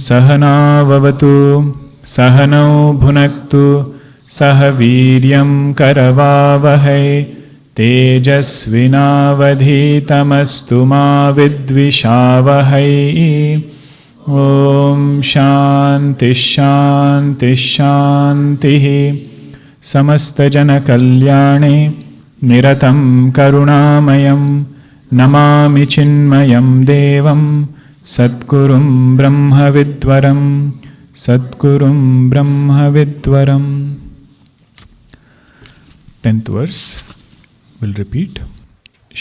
सहना भवतु सहनौ भुनक्तु सह वीर्यं करवावहै तेजस्विनावधीतमस्तु मा विद्विषावहै। ॐ शान्ति शान्ति शान्तिः। समस्तजनकल्याणे निरतं करुणामयं नमामि चिन्मयं देवं सद्गुरुं ब्रह्मविद्वरं सद्गुरुं ब्रह्मविद्वरम्। 10th verse we'll repeat.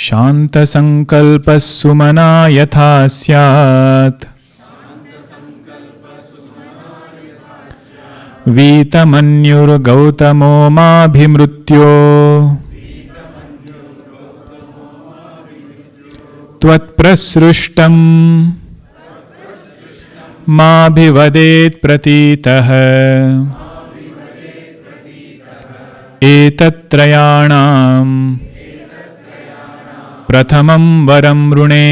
शान्तसंकल्पः Sumana यथा स्यात् वीतमन्युर्गौतमो माभिमृत्यो त्वत्प्रसृष्टम् माभिवदेत् प्रतीतः एतत्त्रयाणां प्रथमं वरं ऋणे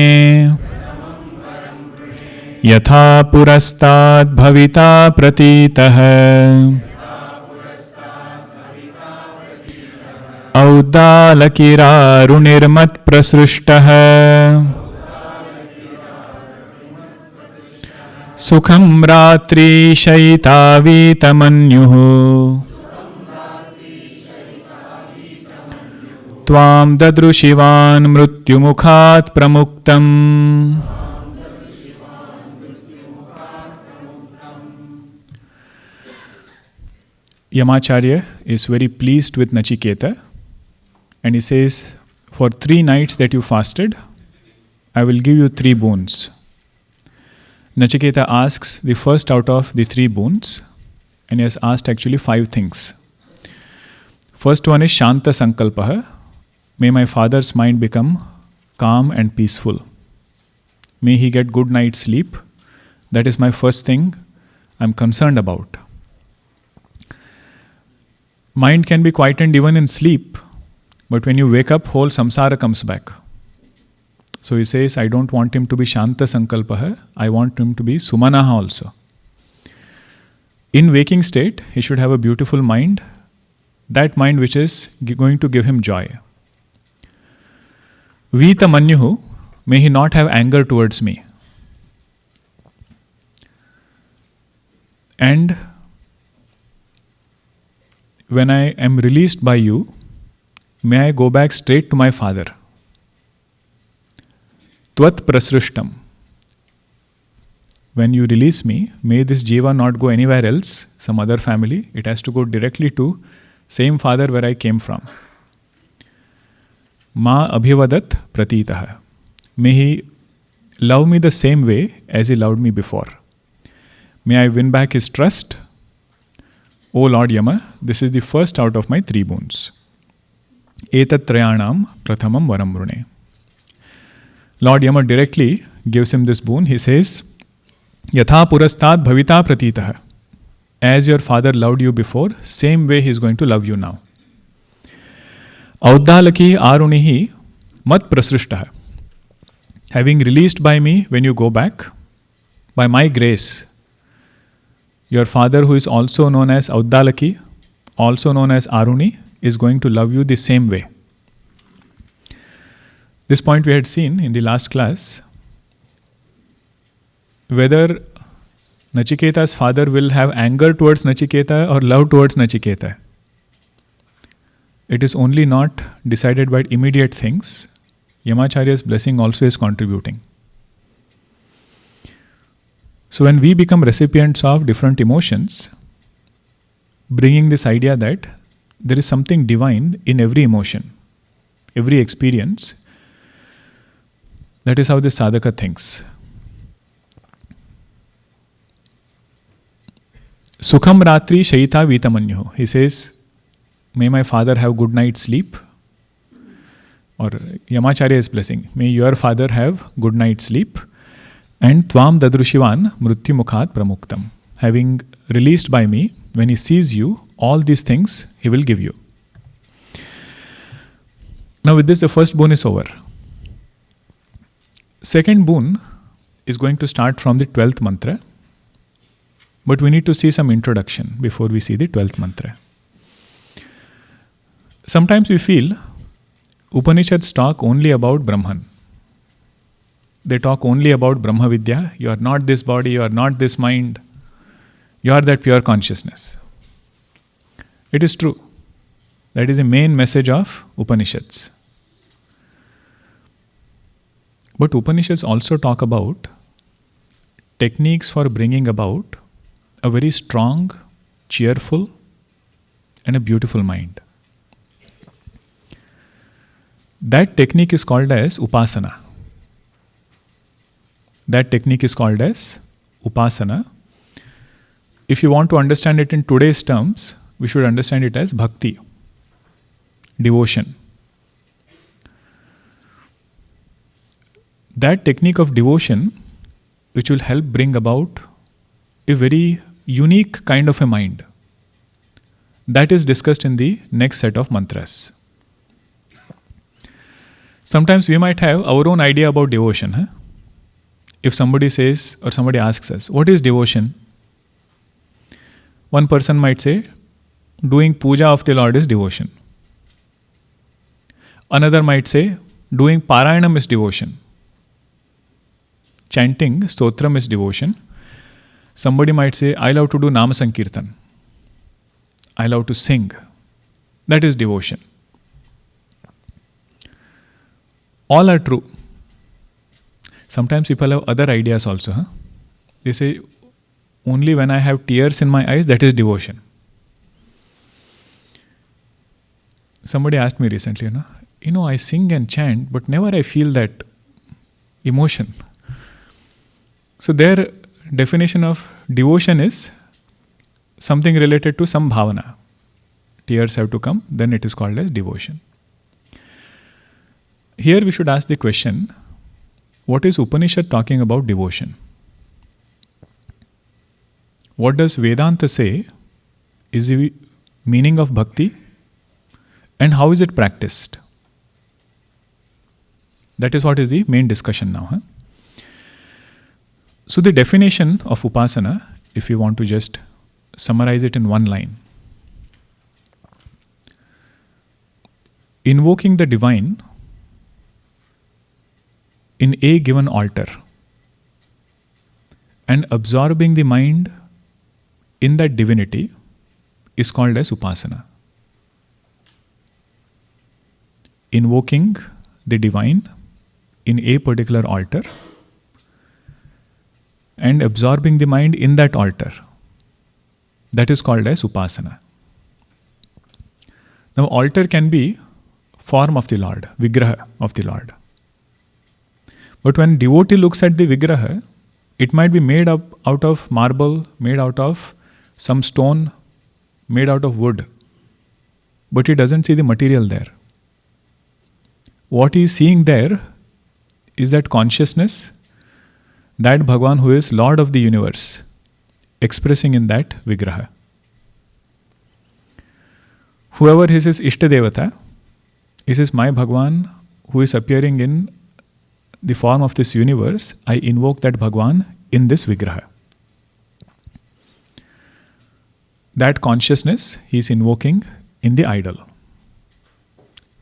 यथा पुरस्ताद् भविता प्रतीतः औद्दालकिरारुणिर्मत्प्रसृष्टः सुखं रात्रिशयितावीतमन्युः त्वां ददृशिवान् मृत्युमुखात् प्रमुक्तम्। Yamacharya is very pleased with Nachiketa and he says, for 3 nights that you fasted, I will give you 3 boons. Nachiketa asks the first out of the 3 boons, and he has asked actually 5 things. First one is Shanta Sankalpaha. May my father's mind become calm and peaceful. May he get good night's sleep. That is my first thing I'm concerned about. Mind can be quietened even in sleep, but when you wake up, whole samsara comes back. So he says, I don't want him to be Shanta Sankalpaha, I want him to be Sumanaha also. In waking state, he should have a beautiful mind, that mind which is going to give him joy. Vita Manyuhu, may he not have anger towards me. And when I am released by you, may I go back straight to my father. Tvat prasrushtam. When you release me, may this jiva not go anywhere else, some other family. It has to go directly to same father where I came from. Ma abhivadat pratitaha. May he love me the same way as he loved me before. May I win back his trust. O Lord Yama, this is the first out of my 3 boons. Etat trayanam prathamam varam rune. Lord Yama directly gives him this boon. He says, Yatha purastad bhavita pratitaha. As your father loved you before, same way he is going to love you now. Auddalaki arunihi mat prasrushtaha. Having released by me when you go back, by my grace, your father, who is also known as Auddalaki, also known as Aruni, is going to love you the same way. This point we had seen in the last class, whether Nachiketa's father will have anger towards Nachiketa or love towards Nachiketa. It is only not decided by immediate things. Yamacharya's blessing also is contributing. So when we become recipients of different emotions, bringing this idea that there is something divine in every emotion, every experience, That is how the sadhaka thinks. Sukham ratri shaita vitamanyu. He says, may my father have good night's sleep. Or Yamacharya is blessing. May your father have good night's sleep. And tvam dadrushivan mrityu mukhat pramuktam. Having released by me, when he sees you, all these things he will give you. Now with this, the first boon is over. Second boon is going to start from the 12th mantra. But we need to see some introduction before we see the 12th mantra. Sometimes we feel Upanishads talk only about Brahman. They talk only about Brahma Vidya. You are not this body, you are not this mind. You are that pure consciousness. It is true. That is the main message of Upanishads. But Upanishads also talk about techniques for bringing about a very strong, cheerful, and a beautiful mind. That technique is called as Upasana. That technique is called as Upasana. If you want to understand it in today's terms, we should understand it as bhakti, devotion. That technique of devotion, which will help bring about a very unique kind of a mind, that is discussed in the next set of mantras. Sometimes we might have our own idea about devotion. Huh? If somebody says or somebody asks us, what is devotion? One person might say, doing puja of the Lord is devotion. Another might say, doing parayanam is devotion. Chanting stotram is devotion. Somebody might say, I love to do nama sankirtan. I love to sing. That is devotion. All are true. Sometimes people have other ideas also. Huh? They say, only when I have tears in my eyes, that is devotion. Somebody asked me recently, I sing and chant, but never I feel that emotion. So their definition of devotion is something related to some bhavana. Tears have to come, then it is called as devotion. Here we should ask the question, what is Upanishad talking about devotion? What does Vedanta say is the meaning of bhakti and how is it practiced? That is what is the main discussion now. Huh? So the definition of Upasana, if you want to just summarize it in one line, invoking the divine in a given altar and absorbing the mind in that divinity is called as Upasana. Invoking the divine in a particular altar and absorbing the mind in that altar, that is called as Upasana. Now altar can be form of the Lord, Vigraha of the Lord. But when devotee looks at the Vigraha, it might be made up out of marble, made out of some stone, made out of wood. But he doesn't see the material there. What he is seeing there is that consciousness, that Bhagavan who is Lord of the universe, expressing in that Vigraha. Whoever is his Ishtadevata, is his my Bhagavan who is appearing in the form of this universe, I invoke that Bhagavan in this Vigraha. That consciousness he is invoking in the idol.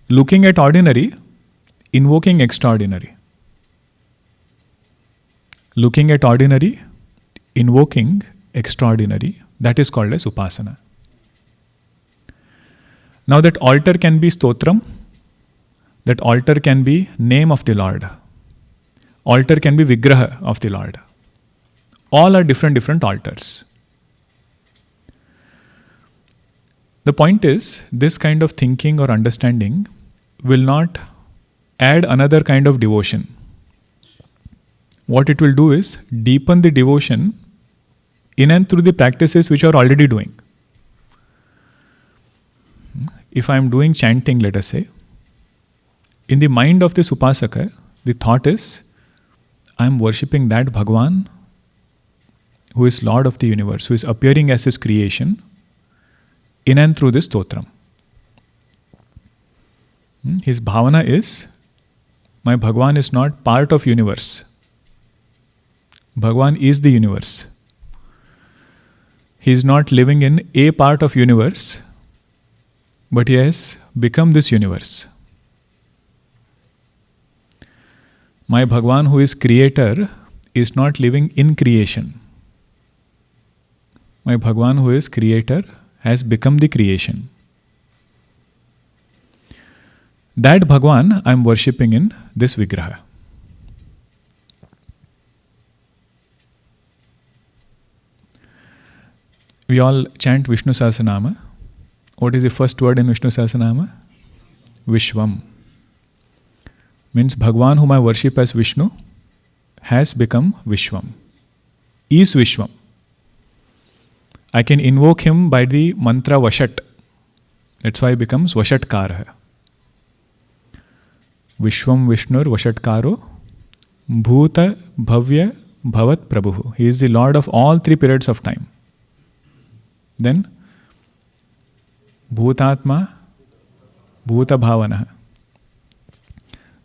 Looking at ordinary, invoking extraordinary. Looking at ordinary, invoking extraordinary, that is called as Upasana. Now that altar can be stotram, that altar can be name of the Lord. Altar can be Vigraha of the Lord. All are different altars. The point is, this kind of thinking or understanding will not add another kind of devotion. what it will do is deepen the devotion in and through the practices which you are already doing. If I am doing chanting, let us say, in the mind of this Upasaka, the thought is, I am worshipping that Bhagwan who is Lord of the universe, who is appearing as his creation in and through this stotram. His bhavana is, my Bhagwan is not part of universe. Bhagwan is the universe. He is not living in a part of universe, but he has become this universe. My Bhagwan who is creator is not living in creation. My Bhagwan who is creator has become the creation. That Bhagwan I am worshipping in this Vigraha. We all chant Vishnu Sahasranama. What is the first word in Vishnu Sahasranama? Vishwam. Means Bhagwan whom I worship as Vishnu has become Vishwam. Is Vishwam. I can invoke him by the mantra Vashat. That's why it becomes Vashatkara. Vishwam Vishnur Vashatkaro Bhuta Bhavya Bhavat Prabhu. He is the Lord of all three periods of time. Then Bhutatma Bhuta Bhavana,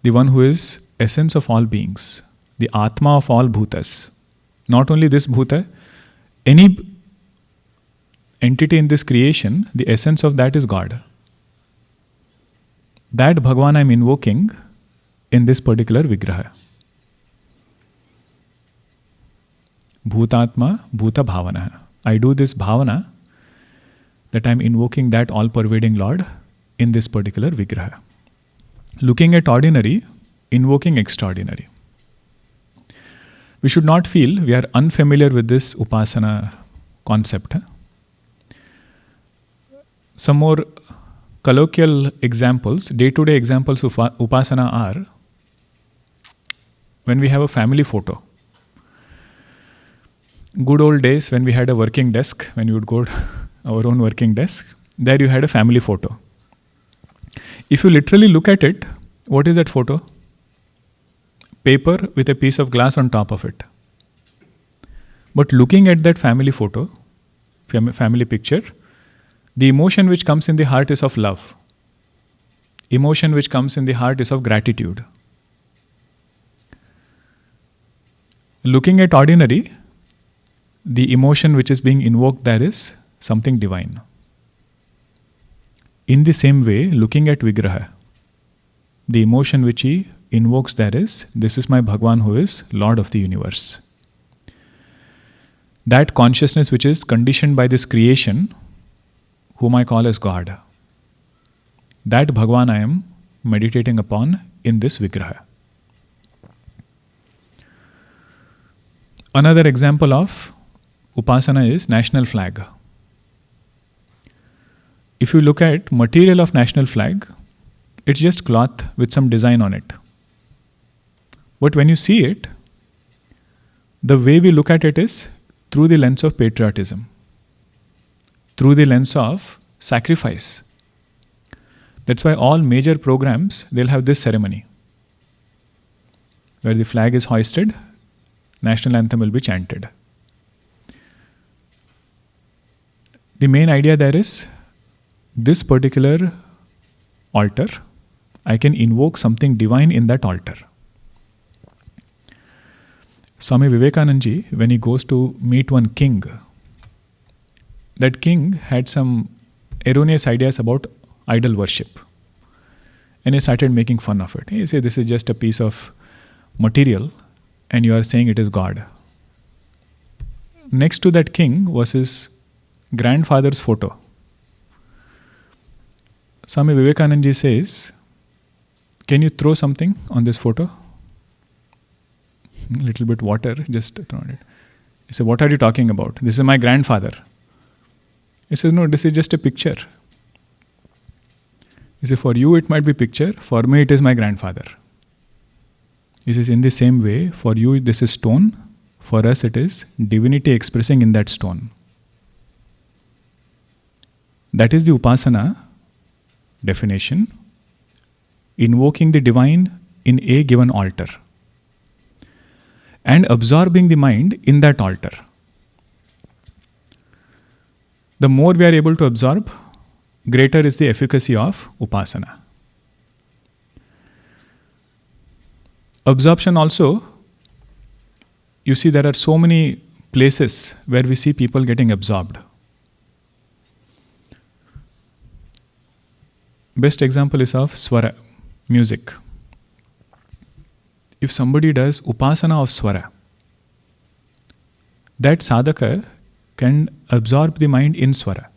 the one who is essence of all beings, the Atma of all Bhutas. Not only this Bhuta, any entity in this creation, the essence of that is God. That Bhagwan I am invoking in this particular Vigraha. Bhutatma Bhuta Bhavana. I do this Bhavana that I am invoking that all-pervading Lord in this particular Vigraha. Looking at ordinary, invoking extraordinary. We should not feel we are unfamiliar with this Upasana concept. Some more colloquial examples, day-to-day examples of Upasana are when we have a family photo. Good old days when we had a working desk, when we would go to our own working desk, there you had a family photo. If you literally look at it, what is that photo? Paper with a piece of glass on top of it. But looking at that family photo, family picture, the emotion which comes in the heart is of love. Emotion which comes in the heart is of gratitude. Looking at ordinary, the emotion which is being invoked there is something divine. In the same way, looking at Vigraha, the emotion which he invokes there is, this is my Bhagwan who is Lord of the universe. That consciousness which is conditioned by this creation, whom I call as God, that Bhagwan I am meditating upon in this Vigraha. Another example of Upasana is national flag. If you look at material of national flag, it's just cloth with some design on it. But when you see it, the way we look at it is through the lens of patriotism, through the lens of sacrifice. That's why all major programs, they'll have this ceremony where the flag is hoisted, national anthem will be chanted. The main idea there is, this particular altar, I can invoke something divine in that altar. Swami Vivekananda ji, when he goes to meet one king, that king had some erroneous ideas about idol worship. And he started making fun of it. He said, this is just a piece of material and you are saying it is God. Next to that king was his grandfather's photo. Swami Vivekananda ji says, can you throw something on this photo? A little bit water, just throw it. He said, what are you talking about? This is my grandfather. He says, no, this is just a picture. He said, for you it might be picture, for me it is my grandfather. He says, in the same way, for you this is stone, for us it is divinity expressing in that stone. That is the Upasana definition, invoking the divine in a given altar and absorbing the mind in that altar. The more we are able to absorb, greater is the efficacy of Upasana. Absorption also, you see there are so many places where we see people getting absorbed. Best example is of Swara, music. If somebody does Upasana of Swara, that sadhaka can absorb the mind in Swara.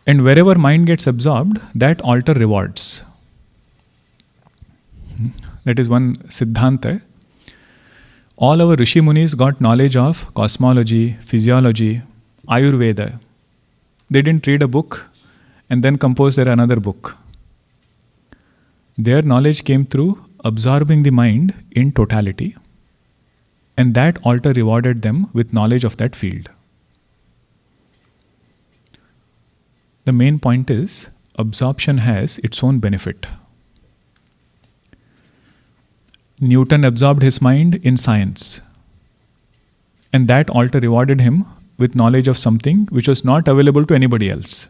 And wherever mind gets absorbed, that altar rewards. That is one Siddhanta. All our Rishi Munis got knowledge of cosmology, physiology, Ayurveda. They didn't read a book and then compose their another book. Their knowledge came through absorbing the mind in totality, and that altar rewarded them with knowledge of that field. The main point is, absorption has its own benefit. Newton absorbed his mind in science, and that altar rewarded him with knowledge of something which was not available to anybody else.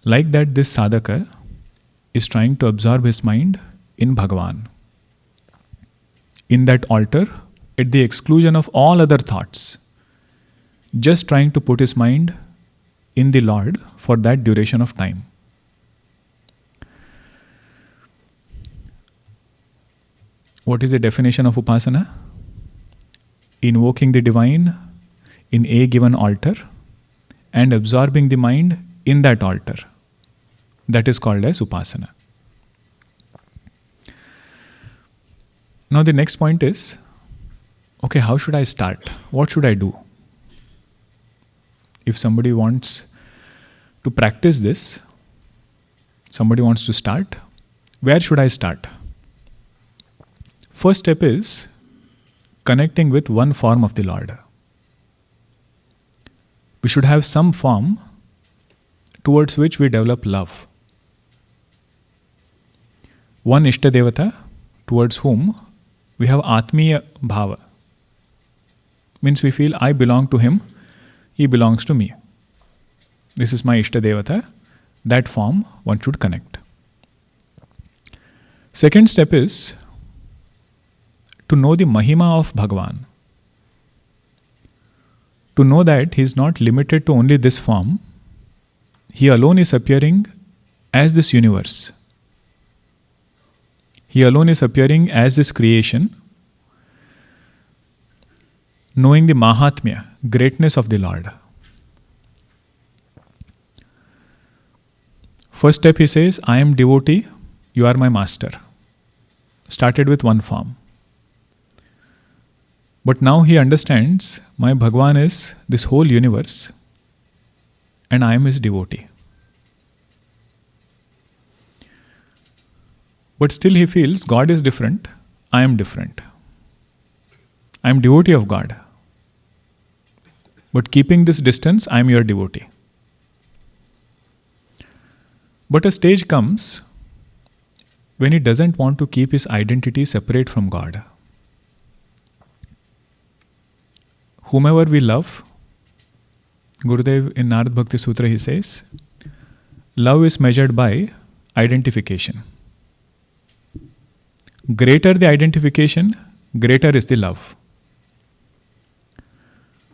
Like that, this sadhaka is trying to absorb his mind in Bhagavan, in that altar, at the exclusion of all other thoughts, just trying to put his mind in the Lord for that duration of time. What is the definition of Upasana? Invoking the divine in a given altar and absorbing the mind in that altar. That is called as Upasana. Now the next point is, okay, how should I start? What should I do? If somebody wants to practice this, somebody wants to start, where should I start? First step is connecting with one form of the Lord. We should have some form towards which we develop love. One Ishtadevata towards whom we have Atmiya bhava. Means we feel I belong to him, he belongs to me. This is my Ishtadevata. That form one should connect. Second step is to know the Mahima of Bhagavan. To know that he is not limited to only this form. He alone is appearing as this universe. He alone is appearing as this creation. Knowing the Mahatmya, greatness of the Lord. First step he says, I am devotee, you are my master. Started with one form. But now he understands, my Bhagavan is this whole universe and I am his devotee. But still he feels God is different, I am different. I am devotee of God. But keeping this distance, I am your devotee. But a stage comes when he doesn't want to keep his identity separate from God. Whomever we love, Gurudev in Narad Bhakti Sutra he says, love is measured by identification. Greater the identification, greater is the love.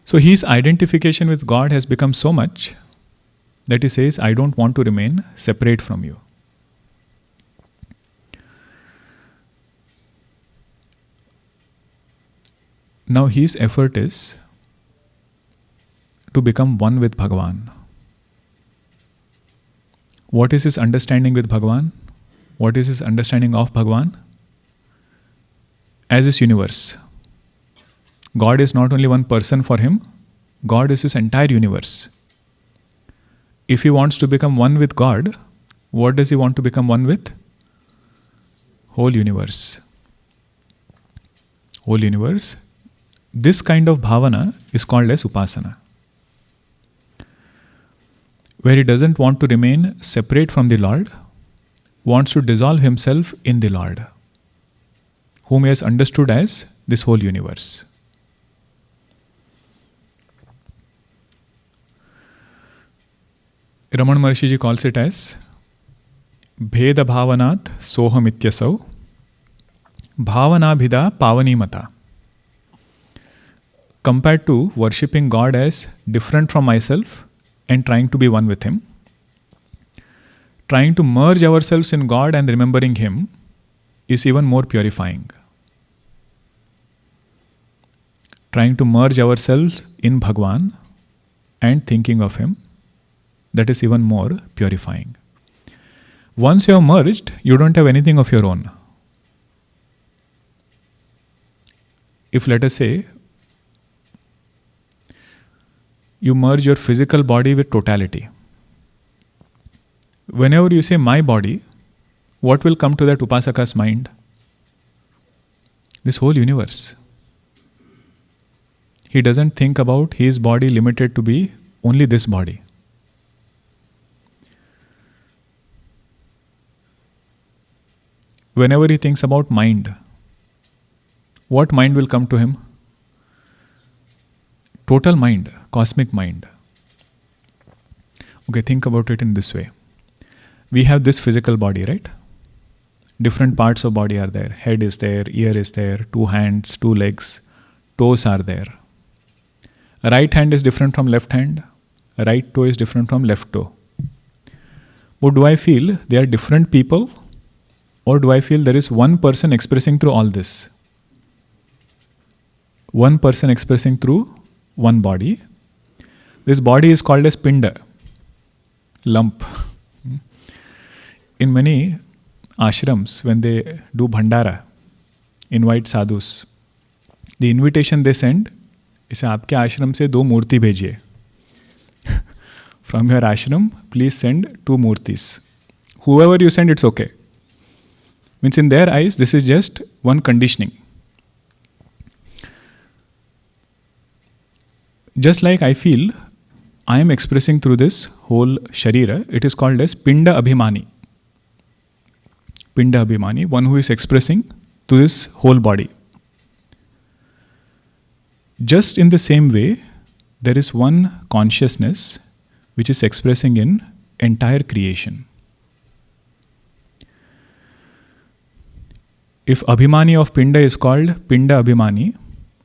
So his identification with God has become so much that he says, I don't want to remain separate from you. Now his effort is to become one with Bhagavan. What is his understanding with Bhagavan? What is his understanding of Bhagavan? As this universe. God is not only one person for him, God is his entire universe. If he wants to become one with God, what does he want to become one with? whole universe. Whole universe. This kind of bhavana is called as upasana, where he doesn't want to remain separate from the Lord, wants to dissolve himself in the Lord, whom he has understood as this whole universe. Raman Maharshi ji calls it as Bheda Bhavanat Soham Ityasau Bhavanabhida Pavani Mata. Compared to worshipping God as different from myself and trying to be one with Him, trying to merge ourselves in God and remembering Him is even more purifying. Trying to merge ourselves in Bhagwan and thinking of Him, that is even more purifying. Once you have merged, you don't have anything of your own. If, let us say, you merge your physical body with totality, whenever you say my body, what will come to that upasaka's mind? This whole universe. He doesn't think about his body limited to be only this body. Whenever he thinks about mind, what mind will come to him? Total mind, cosmic mind. Okay, think about it in this way. We have this physical body, right? Different parts of body are there. Head is there, ear is there, 2 hands, 2 legs, toes are there. Right hand is different from left hand. Right toe is different from left toe. But do I feel they are different people? Or do I feel there is one person expressing through all this? One person expressing through one body. This body is called as pinda, lump. In many ashrams, when they do bhandara, invite sadhus, the invitation they send is आपके आश्रम से 2 मूर्ति भेजिए. From your ashram, please send 2 murtis. Whoever you send, it's okay. Means in their eyes, this is just one conditioning. Just like I feel, I am expressing through this whole sharira, it is called as pinda abhimani. Pinda abhimani, one who is expressing to this whole body. Just in the same way, there is one consciousness which is expressing in entire creation. If Abhimani of Pinda is called Pinda Abhimani,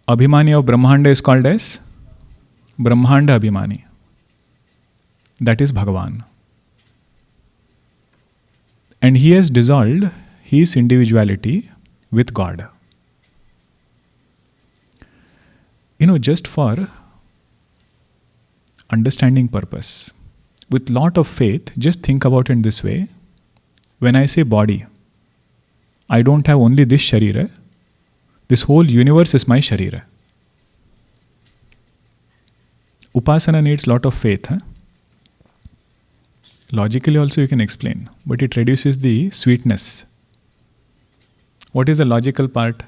Abhimani of Brahmanda is called as Brahmanda Abhimani. That is Bhagavan. And he has dissolved his individuality with God. Just for understanding purpose, with lot of faith, just think about it in this way. When I say body, I don't have only this sharira. This whole universe is my sharira. Upasana needs lot of faith. Logically also you can explain, but it reduces the sweetness. What is the logical part?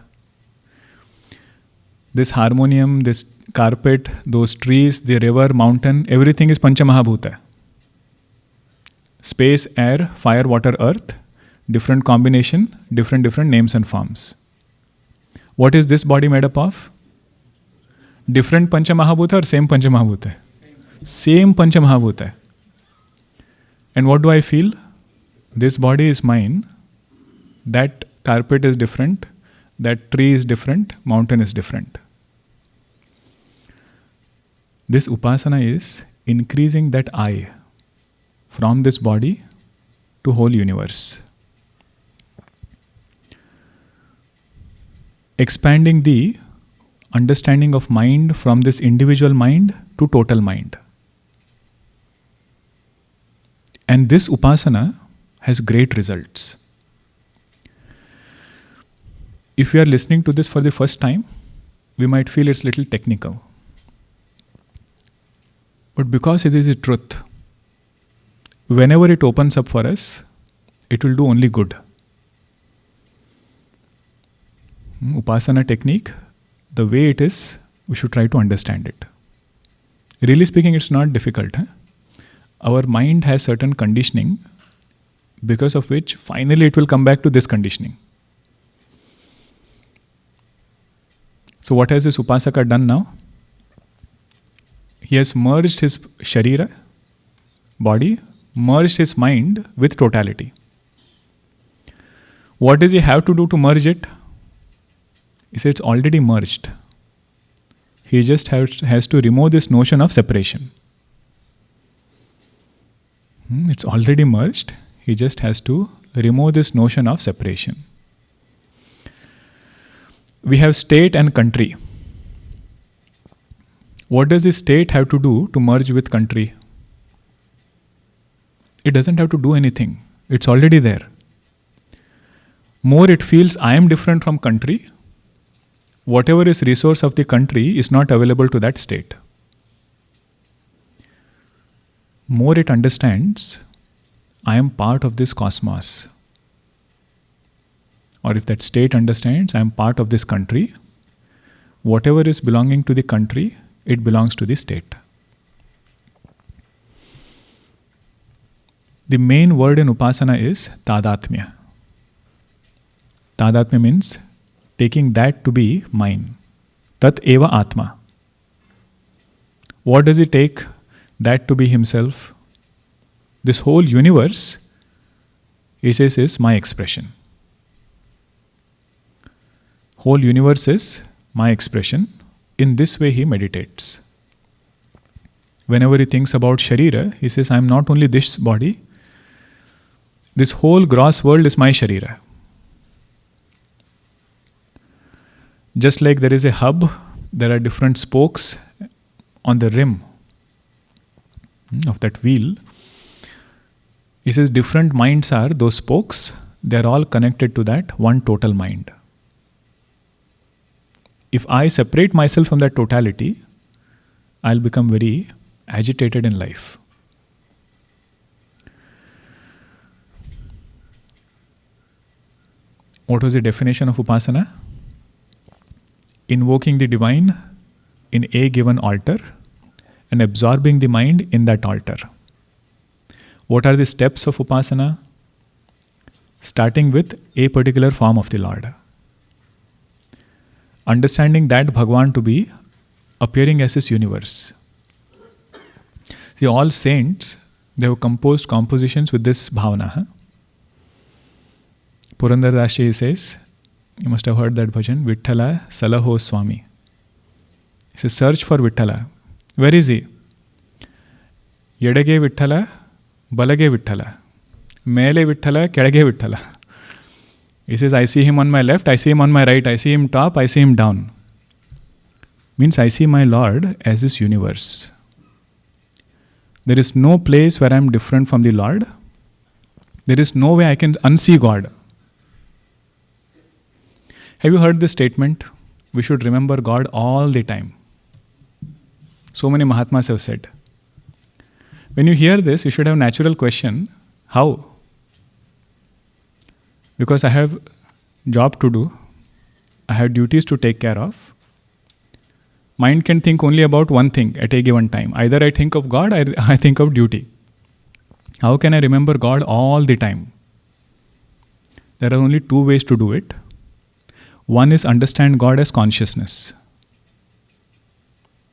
This harmonium, this carpet, those trees, the river, mountain, everything is Panchamahabhuta. Space, air, fire, water, earth, different combination, different names and forms. What is this body made up of? Different Panchamahabhuta or same Panchamahabhuta? Same Panchamahabhuta. And what do I feel? This body is mine. That carpet is different. That tree is different. Mountain is different. This upasana is increasing that I from this body to whole universe. Expanding the understanding of mind from this individual mind to total mind. And this upasana has great results. If we are listening to this for the first time, we might feel it's a little technical. But because it is a truth, whenever it opens up for us, it will do only good. Upasana technique, the way it is, we should try to understand it. Really speaking, it's not difficult. Our mind has certain conditioning, because of which finally it will come back to this conditioning. So what has this Upasaka done now? He has merged his Sharira, body, merged his mind with totality. What does he have to do to merge it? He says it's already merged. He just has to remove this notion of separation. It's already merged. He just has to remove this notion of separation. We have state and country. What does the state have to do to merge with country? It doesn't have to do anything. It's already there. More it feels I am different from country, whatever is resource of the country is not available to that state. More it understands I am part of this cosmos. Or if that state understands I am part of this country, whatever is belonging to the country, it belongs to the state. The main word in Upasana is Tadatmya. Tadatmya means taking that to be mine. Tat eva Atma. What does he take that to be himself? This whole universe, he says, is my expression. Whole universe is my expression. In this way he meditates. Whenever he thinks about Sharira, he says, I am not only this body, this whole gross world is my Sharira. Just like there is a hub, there are different spokes on the rim of that wheel. He says different minds are those spokes, they are all connected to that one total mind. If I separate myself from that totality, I'll become very agitated in life. What was the definition of Upasana? Invoking the divine in a given altar and absorbing the mind in that altar. What are the steps of Upasana? Starting with a particular form of the Lord. Understanding that Bhagavan to be appearing as his universe. See, all saints, they have composed compositions with this bhavana. Purandar Dashi says, you must have heard that bhajan, Vitthala Salaho Swami. He says, search for Vitthala. Where is he? Yedage Vitthala, Balage Vitthala. Mele Vitthala, Kedage Vitthala. He says, I see him on my left, I see him on my right, I see him top, I see him down. Means I see my Lord as this universe. There is no place where I am different from the Lord. There is no way I can unsee God. Have you heard this statement? We should remember God all the time. So many Mahatmas have said. When you hear this, you should have a natural question, how? Because I have job to do, I have duties to take care of. Mind can think only about one thing at a given time. Either I think of God, or I think of duty. How can I remember God all the time? There are only two ways to do it. One is understand God as consciousness.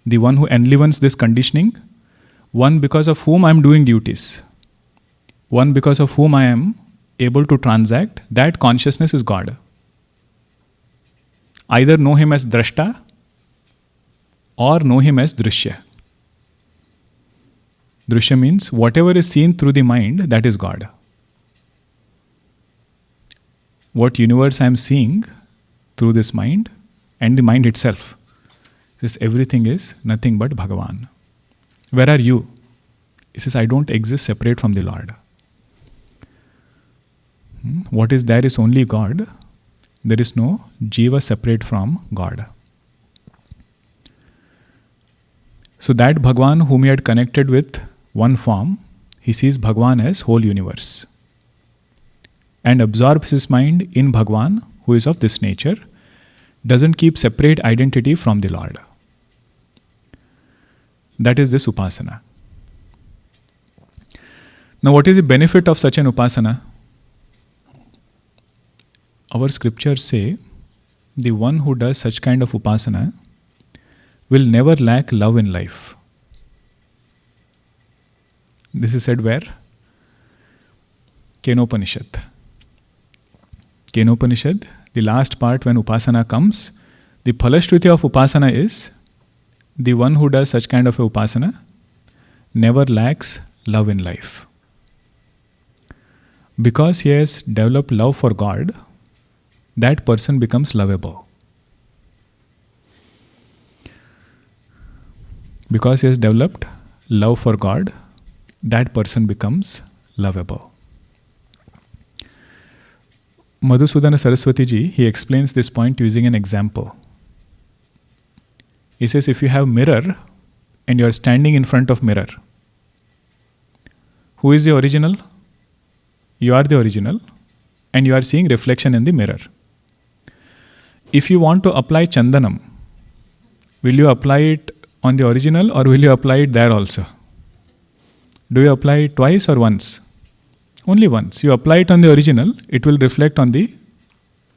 The one who enlivens this conditioning, one because of whom I am doing duties, one because of whom I am able to transact, that consciousness is God. Either know him as Drashta or know him as Drishya. Drishya means whatever is seen through the mind, that is God. What universe I am seeing through this mind and the mind itself, this everything is nothing but Bhagavan. Where are you? He says, I don't exist separate from the Lord. What is there is only God. There is no Jiva separate from God. So that Bhagavan whom he had connected with one form, he sees Bhagavan as whole universe. And absorbs his mind in Bhagavan who is of this nature doesn't keep separate identity from the Lord. That is this upasana. Now, what is the benefit of such an upasana? Our scriptures say the one who does such kind of upasana will never lack love in life. This is said where? Kathopanishad. Kathopanishad, the last part when upasana comes, the phalashruti of upasana is the one who does such kind of a upasana never lacks love in life. Because he has developed love for God, that person becomes lovable. Because he has developed love for God, that person becomes lovable. Madhusudana Saraswati ji, he explains this point using an example. He says, if you have mirror and you are standing in front of mirror, who is the original? You are the original, and you are seeing reflection in the mirror. If you want to apply chandanam, will you apply it on the original or will you apply it there also? Do you apply it twice or once? Only once. You apply it on the original, it will reflect on the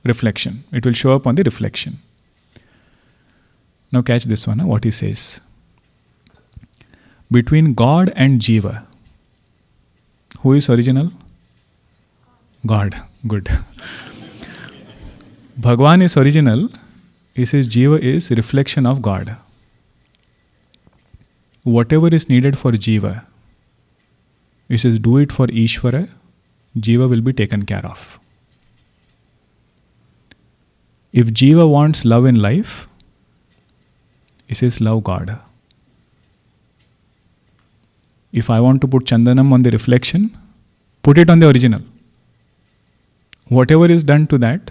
reflection. It will show up on the reflection. Now catch this one, what he says. Between God and Jiva, who is original? God. Good. Bhagwan is original. He says Jiva is reflection of God. Whatever is needed for Jiva, he says do it for Ishvara, Jiva will be taken care of. If Jiva wants love in life, he says love God. If I want to put chandanam on the reflection, put it on the original. Whatever is done to that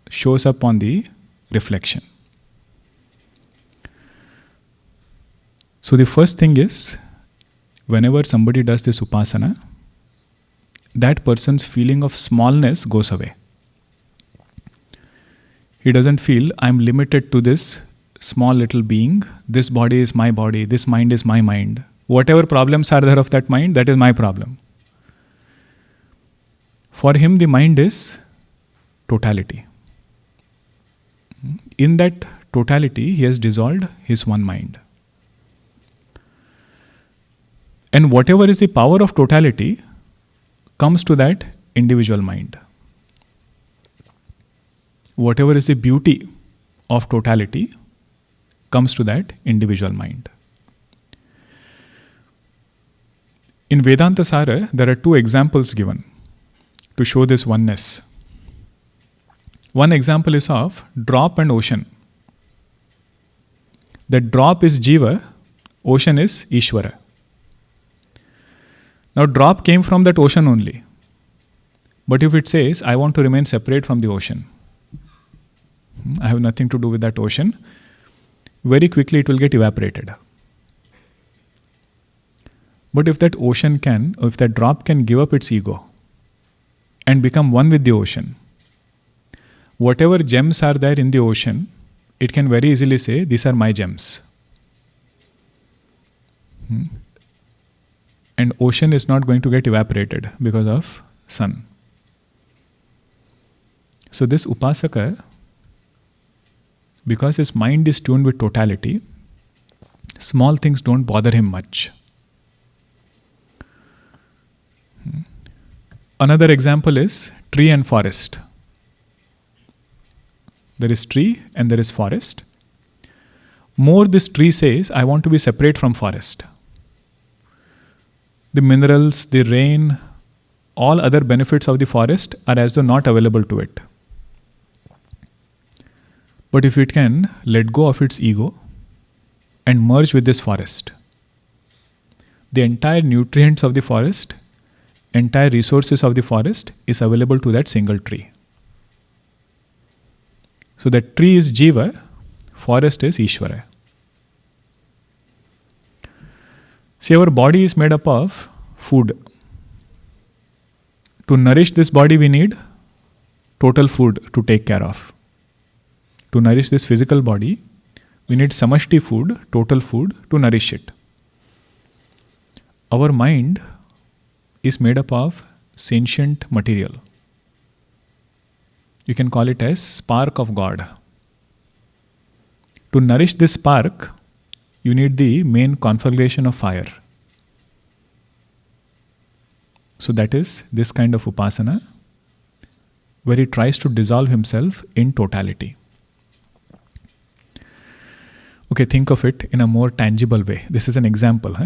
shows up on the reflection. So the first thing is, whenever somebody does this upasana, that person's feeling of smallness goes away. He doesn't feel, I'm limited to this small little being, this body is my body, this mind is my mind. Whatever problems are there of that mind, that is my problem. For him, the mind is totality. In that totality, he has dissolved his one mind. And whatever is the power of totality comes to that individual mind. Whatever is the beauty of totality comes to that individual mind. In Vedanta Sara, there are two examples given to show this oneness. One example is of drop and ocean. The drop is Jiva, ocean is Ishvara. Now drop came from that ocean only. But if it says, I want to remain separate from the ocean, I have nothing to do with that ocean, very quickly it will get evaporated. But if that ocean can, or if that drop can give up its ego and become one with the ocean, whatever gems are there in the ocean, it can very easily say, these are my gems. And ocean is not going to get evaporated because of sun. So this upasaka, because his mind is tuned with totality, small things don't bother him much. Another example is tree and forest. There is tree and there is forest. More this tree says, I want to be separate from forest. The minerals, the rain, all other benefits of the forest are as though not available to it. But if it can let go of its ego and merge with this forest, the entire nutrients of the forest, entire resources of the forest is available to that single tree. So that tree is Jiva, forest is Ishvara. See, our body is made up of food. To nourish this body, we need total food to take care of. To nourish this physical body, we need samashti food, total food, to nourish it. Our mind is made up of sentient material. You can call it as spark of God. To nourish this spark, you need the main conflagration of fire. So that is this kind of upasana, where he tries to dissolve himself in totality. Okay, think of it in a more tangible way. This is an example.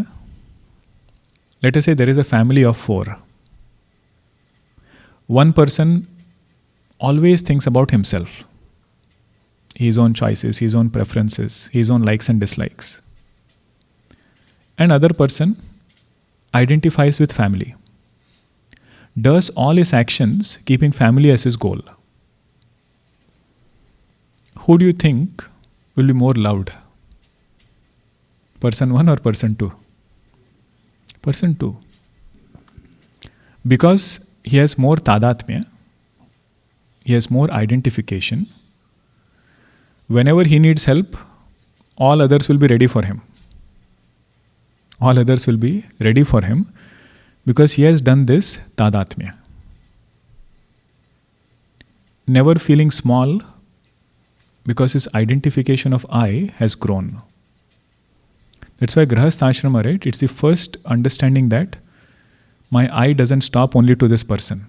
Let us say there is a family of 4. One person always thinks about himself, his own choices, his own preferences, his own likes and dislikes. Another person identifies with family, does all his actions keeping family as his goal. Who do you think will be more loved? Person 1 or person 2? Person 2. Because he has more tadatmya, he has more identification. Whenever he needs help, all others will be ready for him. All others will be ready for him because he has done this tadatmya. Never feeling small because his identification of I has grown. That's why Grahastha Ashrama, right? It's the first understanding that my I doesn't stop only to this person.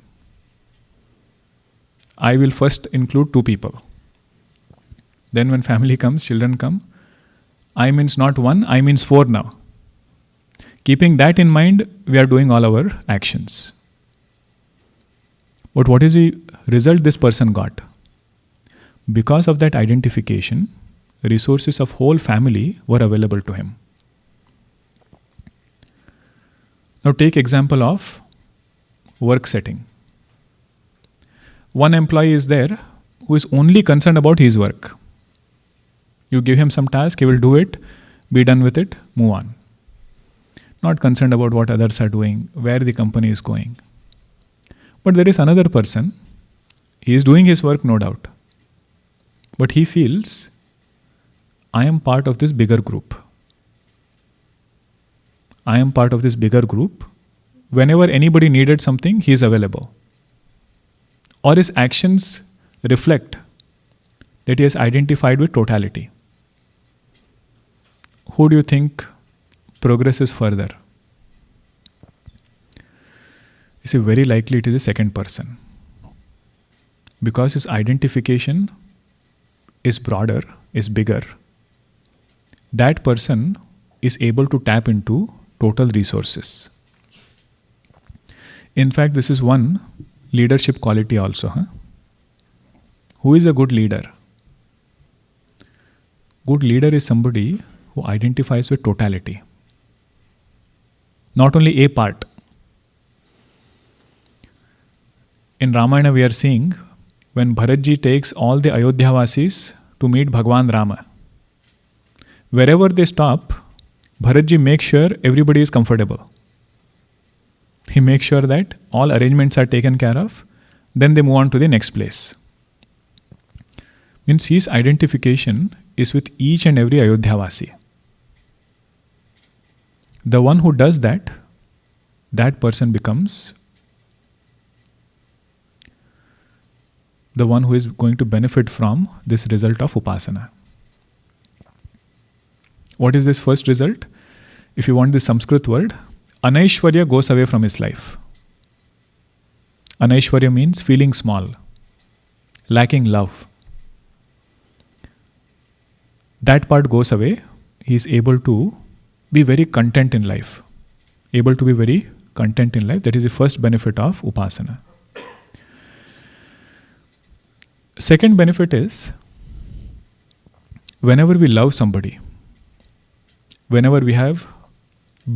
I will first include 2 people. Then when family comes, children come, I means not 1, I means 4 now. Keeping that in mind, we are doing all our actions. But what is the result this person got? Because of that identification, resources of whole family were available to him. Now take example of work setting. One employee is there who is only concerned about his work. You give him some task, he will do it, be done with it, move on. Not concerned about what others are doing, where the company is going. But there is another person, he is doing his work, no doubt. But he feels, I am part of this bigger group. I am part of this bigger group. Whenever anybody needed something, he is available. Or his actions reflect that he has identified with totality. Who do you think progresses further? You see, very likely it is the second person. Because his identification is broader, is bigger, that person is able to tap into total resources. In fact, this is one leadership quality also. Who is a good leader? Good leader is somebody who identifies with totality. Not only a part. In Ramayana we are seeing when Bharatji takes all the Ayodhyavasis to meet Bhagwan Rama. Wherever they stop, Bharatji makes sure everybody is comfortable. He makes sure that all arrangements are taken care of. Then they move on to the next place. Means his identification is with each and every Ayodhyavasi. The one who does that, that person becomes the one who is going to benefit from this result of Upasana. What is this first result? If you want the Sanskrit word, Anaishwarya goes away from his life. Anaishwarya means feeling small, lacking love. That part goes away. He is able to be very content in life. Able to be very content in life. That is the first benefit of Upasana. Second benefit is, whenever we love somebody, whenever we have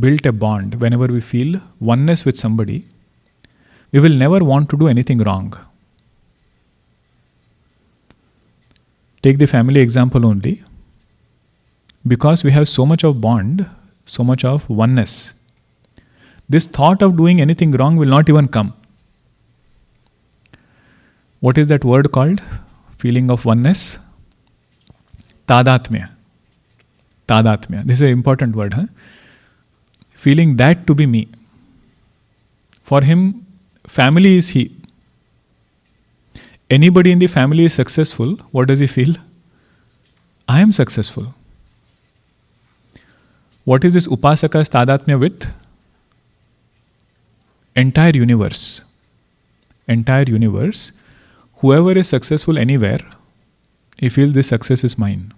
built a bond, whenever we feel oneness with somebody, we will never want to do anything wrong. Take the family example only. Because we have so much of bond, so much of oneness, this thought of doing anything wrong will not even come. What is that word called? Feeling of oneness? Tadatmya. Tadatmya. This is an important word. Feeling that to be me. For him, family is he. Anybody in the family is successful, what does he feel? I am successful. What is this Upasaka's Tadatmya with? Entire universe. Entire universe. Whoever is successful anywhere, he feels this success is mine.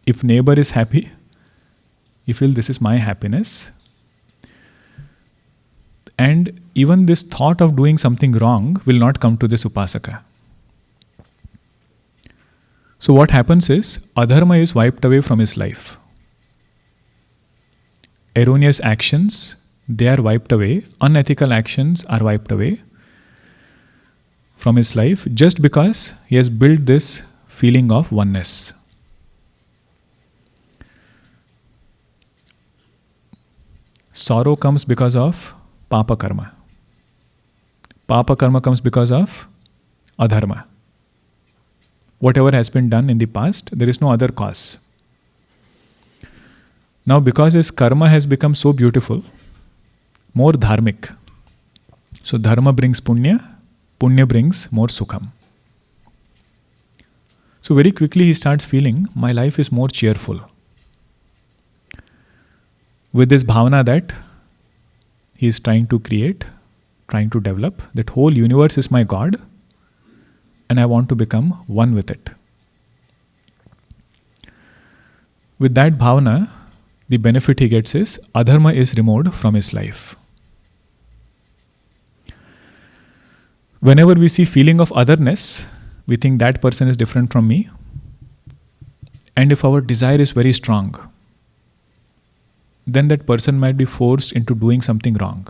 If neighbor is happy, he feels this is my happiness. And even this thought of doing something wrong will not come to this Upasaka. So what happens is, adharma is wiped away from his life. Erroneous actions, they are wiped away. Unethical actions are wiped away from his life just because he has built this feeling of oneness. Sorrow comes because of Papa karma. Papa karma comes because of adharma. Whatever has been done in the past, there is no other cause. Now, because his karma has become so beautiful, more dharmic. So, dharma brings punya, punya brings more sukham. So, very quickly he starts feeling, my life is more cheerful. With this bhavana that he is trying to create, trying to develop, that whole universe is my God and I want to become one with it. With that bhavana, the benefit he gets is adharma is removed from his life. Whenever we see feeling of otherness, we think that person is different from me. And if our desire is very strong, then that person might be forced into doing something wrong.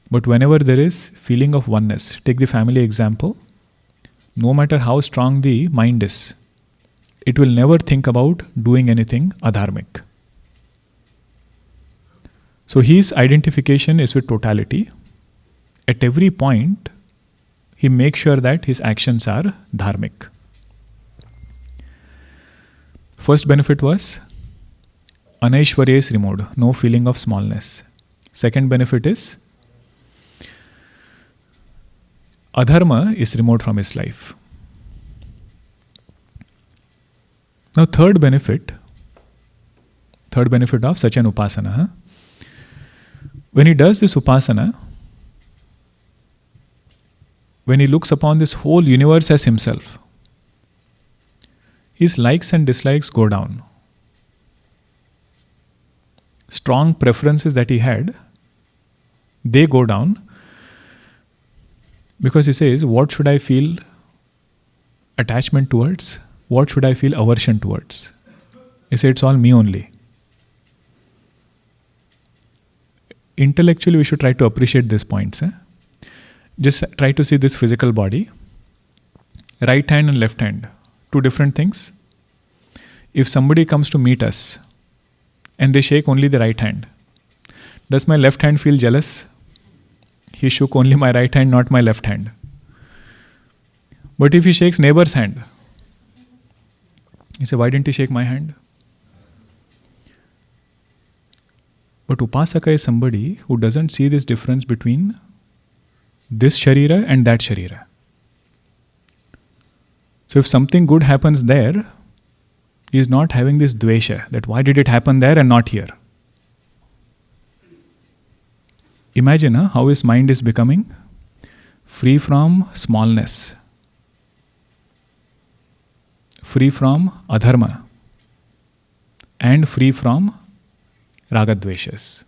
But whenever there is feeling of oneness, take the family example, no matter how strong the mind is, it will never think about doing anything adharmic. So his identification is with totality. At every point, he makes sure that his actions are dharmic. First benefit was Anaishwarya is removed, no feeling of smallness. Second benefit is adharma is removed from his life. Now third benefit of such an upasana, when he does this upasana, when he looks upon this whole universe as himself, his likes and dislikes go down. Strong preferences that he had, they go down because he says, what should I feel attachment towards? What should I feel aversion towards? He said, it's all me only. Intellectually, we should try to appreciate these points. Just try to see this physical body. Right hand and left hand, two different things. If somebody comes to meet us, and they shake only the right hand, does my left hand feel jealous? He shook only my right hand, not my left hand. But if he shakes neighbor's hand, he says, why didn't he shake my hand? But Upasaka is somebody who doesn't see this difference between this sharira and that sharira. So if something good happens there, he is not having this dvesha, that why did it happen there and not here? Imagine how his mind is becoming free from smallness, free from adharma, and free from ragadveshas.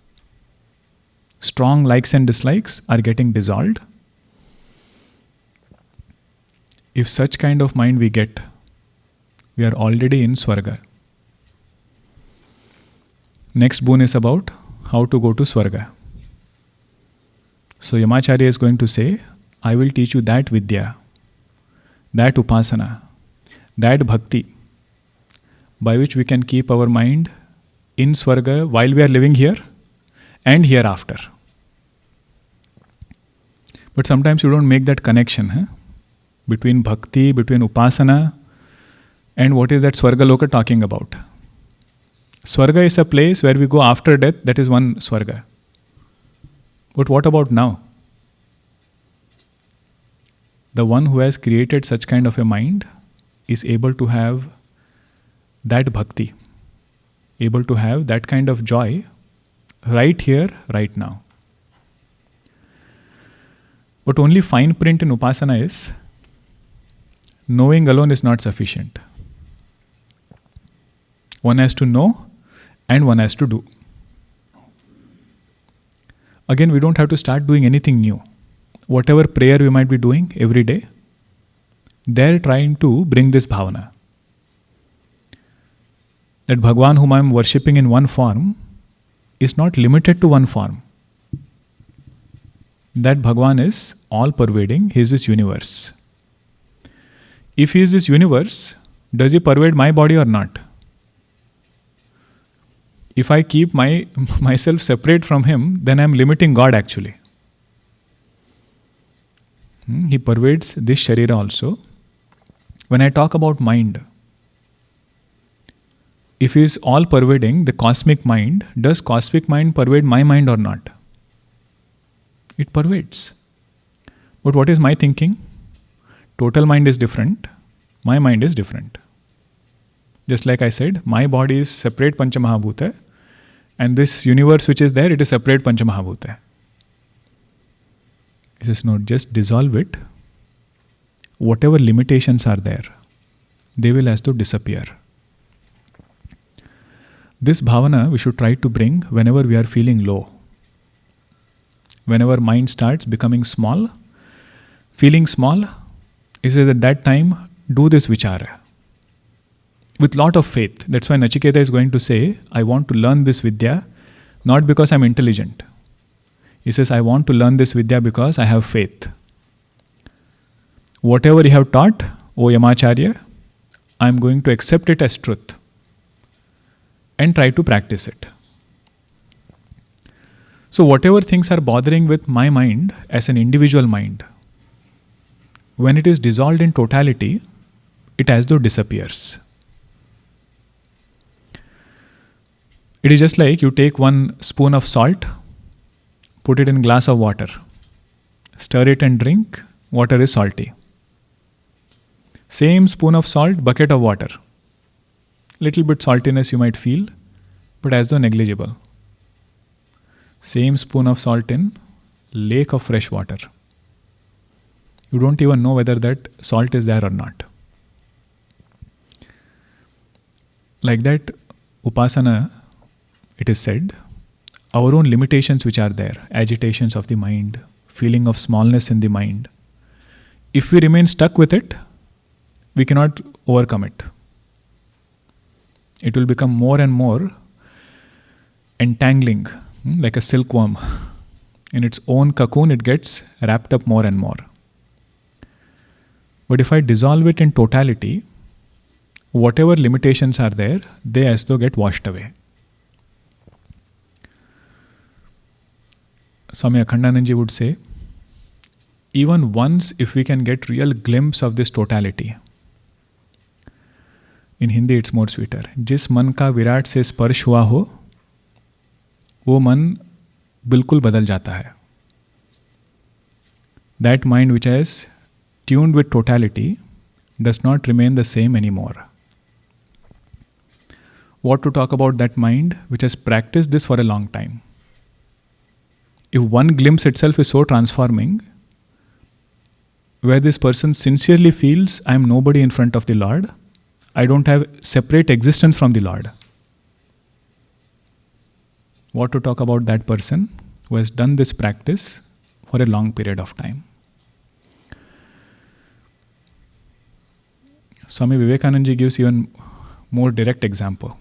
Strong likes and dislikes are getting dissolved. If such kind of mind we get, we are already in Swarga. Next boon is about how to go to Swarga. So Yamacharya is going to say, I will teach you that vidya, that upasana, that bhakti, by which we can keep our mind in Swarga while we are living here and hereafter. But sometimes you don't make that connection. between bhakti, between upasana, and what is that Swarga Loka talking about? Swarga is a place where we go after death, that is one Swarga. But what about now? The one who has created such kind of a mind is able to have that bhakti, able to have that kind of joy right here, right now. But only fine print in Upasana is knowing alone is not sufficient. One has to know and one has to do. Again, we don't have to start doing anything new. Whatever prayer we might be doing every day, they're trying to bring this bhavana. That Bhagwan whom I am worshipping in one form is not limited to one form. That Bhagwan is all-pervading, He is this universe. If He is this universe, does He pervade my body or not? If I keep myself separate from Him, then I am limiting God actually. He pervades this sharira also. When I talk about mind, if He is all-pervading, the cosmic mind, does cosmic mind pervade my mind or not? It pervades. But what is my thinking? Total mind is different. My mind is different. Just like I said, my body is separate Panchamahabhuta, and this universe which is there, it is separate Panchamahabhuta. He says, no, just dissolve it. Whatever limitations are there, they will as though disappear. This bhavana we should try to bring whenever we are feeling low. Whenever mind starts becoming small, feeling small, is at that time, do this vichara. With lot of faith. That's why Nachiketa is going to say, I want to learn this vidya, not because I'm intelligent. He says, I want to learn this vidya because I have faith. Whatever you have taught, O Yamacharya, I am going to accept it as truth and try to practice it. So whatever things are bothering with my mind as an individual mind, when it is dissolved in totality, it as though disappears. It is just like you take 1 spoon of salt, put it in a glass of water, stir it and drink, water is salty. Same spoon of salt, bucket of water. Little bit saltiness you might feel, but as though negligible. Same spoon of salt in lake of fresh water. You don't even know whether that salt is there or not. Like that, Upasana, it is said, our own limitations which are there, agitations of the mind, feeling of smallness in the mind, if we remain stuck with it, we cannot overcome it. It will become more and more entangling, like a silkworm. In its own cocoon, it gets wrapped up more and more. But if I dissolve it in totality, whatever limitations are there, they as though get washed away. Swami Akhandananji would say, even once if we can get real glimpse of this totality, in Hindi it's more sweeter. जिस मन का विराट से स्पर्श हुआ हो, वो मन बिल्कुल बदल जाता है. That mind which has tuned with totality does not remain the same anymore. What to talk about that mind which has practiced this for a long time? If one glimpse itself is so transforming, where this person sincerely feels, I am nobody in front of the Lord, I don't have separate existence from the Lord. What to talk about that person who has done this practice for a long period of time? Swami Vivekananda gives even more direct example.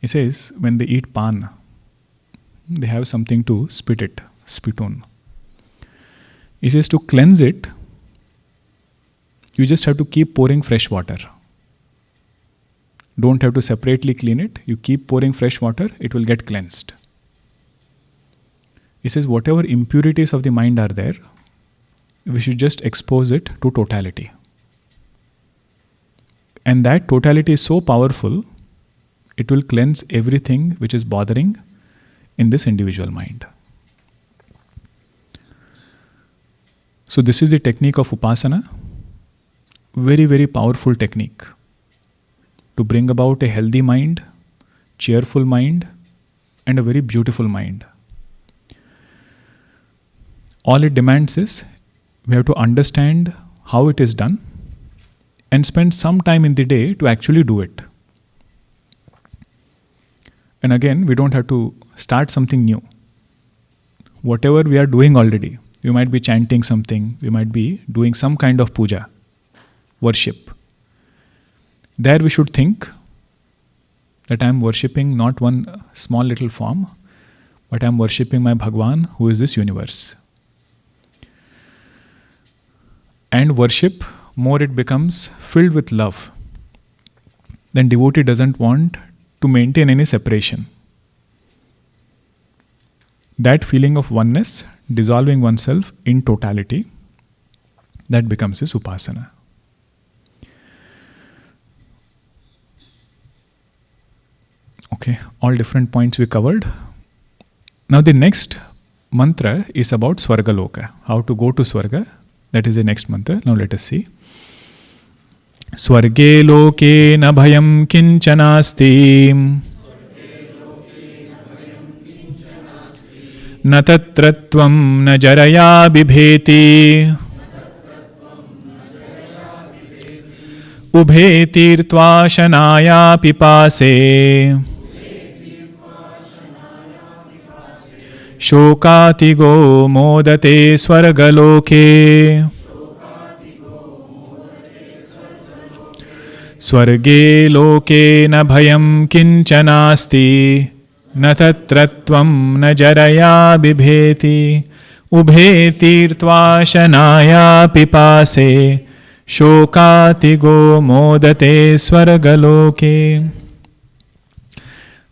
He says, when they eat pan, they have something to spit on. He says, to cleanse it, you just have to keep pouring fresh water. Don't have to separately clean it. You keep pouring fresh water, it will get cleansed. He says, whatever impurities of the mind are there, we should just expose it to totality. And that totality is so powerful, it will cleanse everything which is bothering in this individual mind. So this is the technique of Upasana. Very, very powerful technique to bring about a healthy mind, cheerful mind, and a very beautiful mind. All it demands is we have to understand how it is done and spend some time in the day to actually do it. And again, we don't have to start something new. Whatever we are doing already, we might be chanting something, we might be doing some kind of puja, worship. There we should think that I am worshipping not one small little form, but I am worshipping my Bhagwan who is this universe. And worship, more it becomes filled with love. Then devotee doesn't want to maintain any separation. That feeling of oneness, dissolving oneself in totality, that becomes his upasana. Okay, all different points we covered. Now the next mantra is about Swarga Loka. How to go to Swarga. That is the next mantra. Now let us see. Swarge loke na bhayam kinchanasti. Na tatratvam na jaraya bibheti. Ubhe tirtva shanaya pipase. Shokatigo modate swargaloke. Swarge loke na bhayam kinchanasti. Na tatratvam na jaraya bibheti. Ubhe tirtva shanaya pipase. Shokatigo modate swargaloke.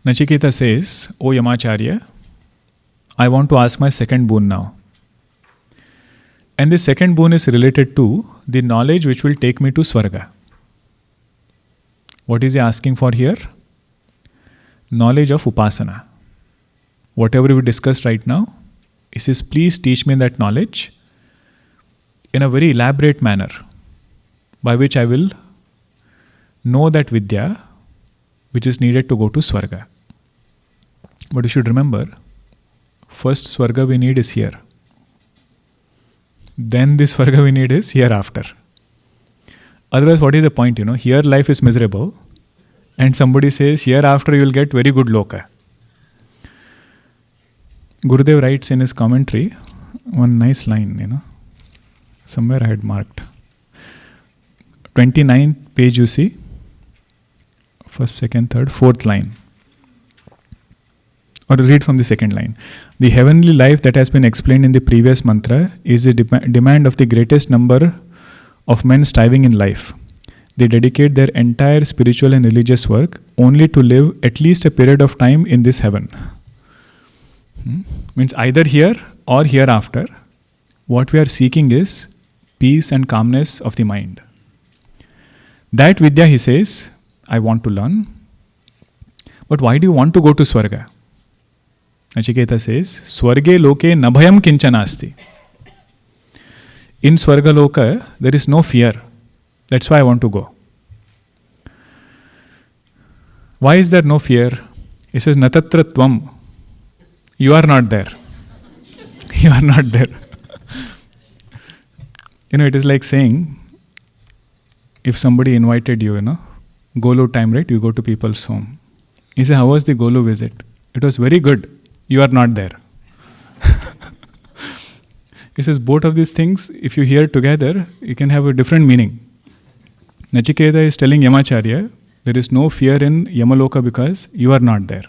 Nachiketa says, O Yamacharya, I want to ask my second boon now. And the second boon is related to the knowledge which will take me to Swarga. What is he asking for here? Knowledge of Upasana. Whatever we discussed right now, he says, please teach me that knowledge in a very elaborate manner, by which I will know that Vidya which is needed to go to Swarga. But you should remember, first Swarga we need is here. Then this Swarga we need is hereafter. Otherwise, what is the point? Here life is miserable and somebody says hereafter you will get very good loka. Gurudev writes in his commentary one nice line, somewhere I had marked. 29th page you see, first, second, third, fourth line. Or read from the second line. The heavenly life that has been explained in the previous mantra is the demand of the greatest number of men striving in life. They dedicate their entire spiritual and religious work only to live at least a period of time in this heaven. Means either here or hereafter, what we are seeking is peace and calmness of the mind. That Vidya, he says, I want to learn. But why do you want to go to Swarga? Nachiketa says, Swarge loke nabhayam kinchanasti. In Swarga Loka, there is no fear. That's why I want to go. Why is there no fear? He says, natatratvam. You are not there. You are not there. It is like saying, if somebody invited you, Golu time, right? You go to people's home. He said, how was the Golu visit? It was very good. You are not there. He says, both of these things, if you hear together, you can have a different meaning. Nachiketa is telling Yamacharya, there is no fear in Yamaloka because you are not there.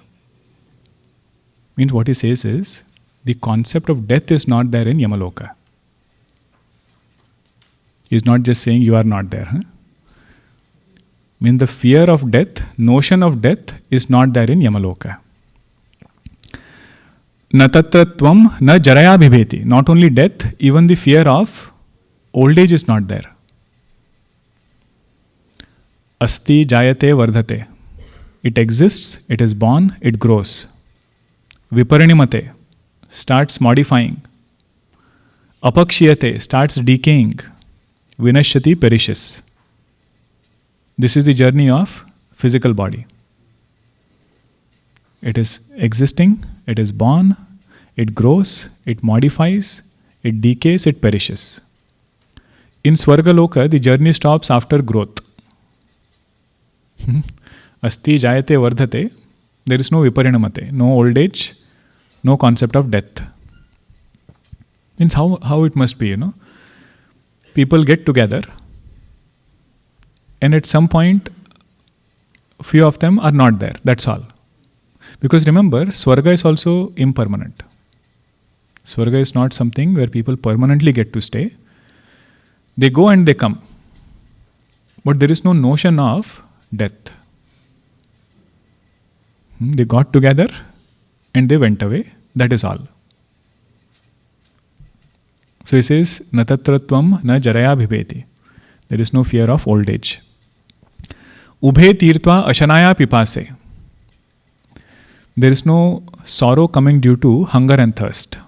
Means what he says is, the concept of death is not there in Yamaloka. He is not just saying you are not there. Means the fear of death, notion of death is not there in Yamaloka. Na tatratvam na jaraya bhibheti. Not only death, even the fear of Old age is not there. Asti jayate vardhate. It exists, it is born, it grows. Viparinimate, starts modifying. Apakshiyate, starts decaying. Vinashyati, perishes. This is the journey of physical body. It is existing, it is born, it grows, it modifies, it decays, it perishes. In Swarga Loka, the journey stops after growth. Asti jayate vardhate. There is no viparinamate, no old age, no concept of death. Means how it must be, People get together, and at some point, few of them are not there. That's all. Because remember, Swarga is also impermanent. Swarga is not something where people permanently get to stay. They go and they come. But there is no notion of death. They got together and they went away. That is all. So he says, na tatratvam na jaraya bhibeti. There is no fear of old age. Ubhe tirtva ashanaya pipase. There is no sorrow coming due to hunger and thirst.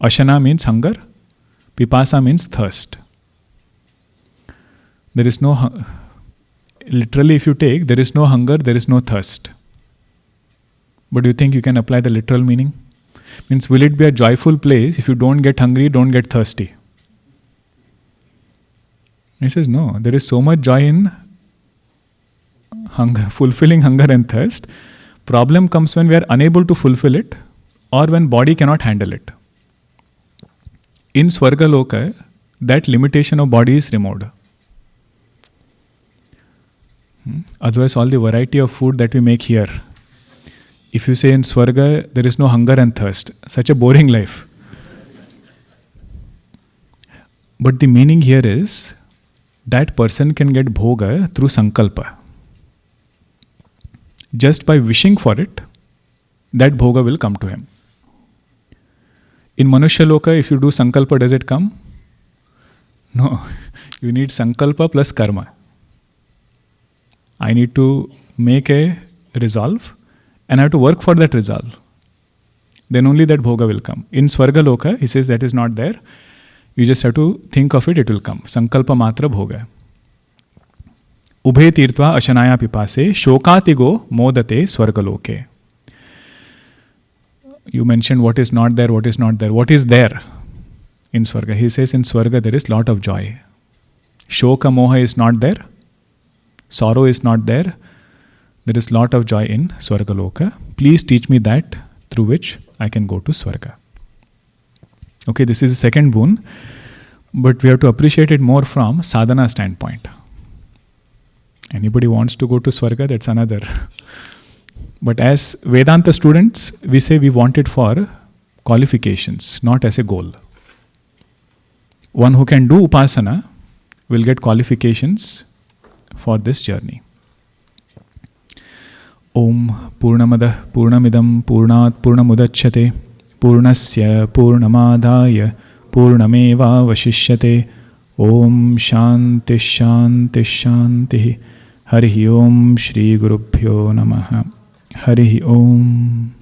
Ashana means hunger. Pipasa means thirst. There is no, literally if you take, there is no hunger, there is no thirst. But do you think you can apply the literal meaning? Means will it be a joyful place if you don't get hungry, don't get thirsty? He says no, there is so much joy in hunger, fulfilling hunger and thirst. Problem comes when we are unable to fulfill it or when body cannot handle it. In Swarga Loka, that limitation of body is removed. Otherwise, all the variety of food that we make here, if you say in Swarga there is no hunger and thirst, such a boring life. But the meaning here is that person can get bhoga through sankalpa. Just by wishing for it, that bhoga will come to him. In Manushya Loka, if you do sankalpa, does it come? No. You need sankalpa plus karma. I need to make a resolve and I have to work for that resolve. Then only that bhoga will come. In Swarga Loka, he says that is not there. You just have to think of it, it will come. Sankalpa matra bhoga. Ubhe tirtva ashanaya pipase shokatigo modate Swargaloke. You mentioned what is not there, what is not there. What is there in Swarga? He says in Swarga there is lot of joy. Shoka moha is not there. Sorrow is not there. There is lot of joy in Swargaloka. Please teach me that through which I can go to Swarga. Okay, this is the second boon, but we have to appreciate it more from sadhana standpoint. Anybody wants to go to Swarga, that's another. But as Vedanta students, we say we want it for qualifications, not as a goal. One who can do Upasana will get qualifications for this journey. Om Purnamada Purnamidam Purnat Purnamudachyate Purnasya Purnamadaya Purnameva Vashishyate. Om Shanti Shanti Shanti. Harihi Om Shri Gurubhyo Namaha. Harihi Om.